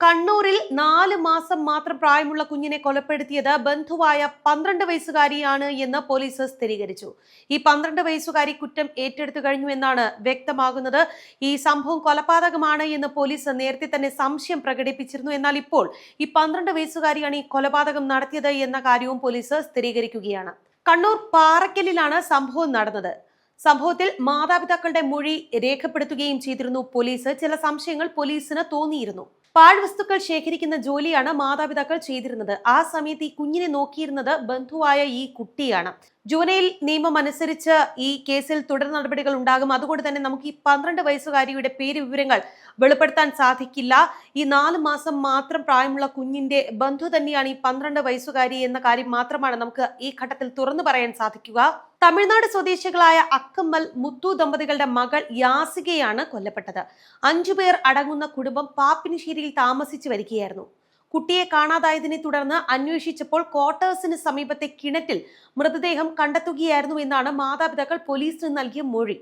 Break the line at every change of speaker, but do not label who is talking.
കണ്ണൂരിൽ 4 മാസം മാത്രം പ്രായമുള്ള കുഞ്ഞിനെ കൊലപ്പെടുത്തിയത് ബന്ധുവായ 12 വയസ്സുകാരിയാണ് എന്ന് പോലീസ് സ്ഥിരീകരിച്ചു. ഈ 12 വയസ്സുകാരി കുറ്റം ഏറ്റെടുത്തു കഴിഞ്ഞു എന്നാണ് വ്യക്തമാകുന്നത്. ഈ സംഭവം കൊലപാതകമാണ് എന്ന് പോലീസ് നേരത്തെ തന്നെ സംശയം പ്രകടിപ്പിച്ചിരുന്നു. എന്നാൽ ഇപ്പോൾ ഈ 12 വയസ്സുകാരിയാണ് ഈ കൊലപാതകം നടത്തിയത് എന്ന കാര്യവും പോലീസ് സ്ഥിരീകരിക്കുകയാണ്. കണ്ണൂർ പാറയ്ക്കലിലാണ് സംഭവം നടന്നത്. സംഭവത്തിൽ മാതാപിതാക്കളുടെ മൊഴി രേഖപ്പെടുത്തുകയും ചെയ്തിരുന്നു പോലീസ്. ചില സംശയങ്ങൾ പോലീസിന് തോന്നിയിരുന്നു. പാഴ്വസ്തുക്കൾ ശേഖരിക്കുന്ന ജോലിയാണ് മാതാപിതാക്കൾ ചെയ്തിരുന്നത്. ആ സമയത്ത് ഈ കുഞ്ഞിനെ നോക്കിയിരുന്നത് ബന്ധുവായ ഈ കുട്ടിയാണ്. ജുവനൈൽ നിയമം അനുസരിച്ച് ഈ കേസിൽ തുടർ നടപടികൾ ഉണ്ടാകും. അതുകൊണ്ട് തന്നെ നമുക്ക് ഈ 12 വയസ്സുകാരിയുടെ പേര് വിവരങ്ങൾ വെളിപ്പെടുത്താൻ സാധിക്കില്ല. ഈ 4 മാസം മാത്രം പ്രായമുള്ള കുഞ്ഞിന്റെ ബന്ധു തന്നെയാണ് ഈ 12 വയസ്സുകാരി എന്ന കാര്യം മാത്രമാണ് നമുക്ക് ഈ ഘട്ടത്തിൽ തുറന്നു പറയാൻ സാധിക്കുക. തമിഴ്നാട് സ്വദേശികളായ അക്കമ്മൽ മുത്തു ദമ്പതികളുടെ മകൾ യാസികയാണ് കൊല്ലപ്പെട്ടത്. 5 പേർ അടങ്ങുന്ന കുടുംബം പാപ്പിനിശ്ശേരിയിൽ താമസിച്ചു വരികയായിരുന്നു. കുട്ടിയെ കാണാതായതിനെ തുടർന്ന് അന്വേഷിച്ചപ്പോൾ ക്വാർട്ടേഴ്സിന് സമീപത്തെ കിണറ്റിൽ മൃതദേഹം കണ്ടെത്തുകയായിരുന്നു എന്നാണ് മാതാപിതാക്കൾ പോലീസിന് നൽകിയ മൊഴി.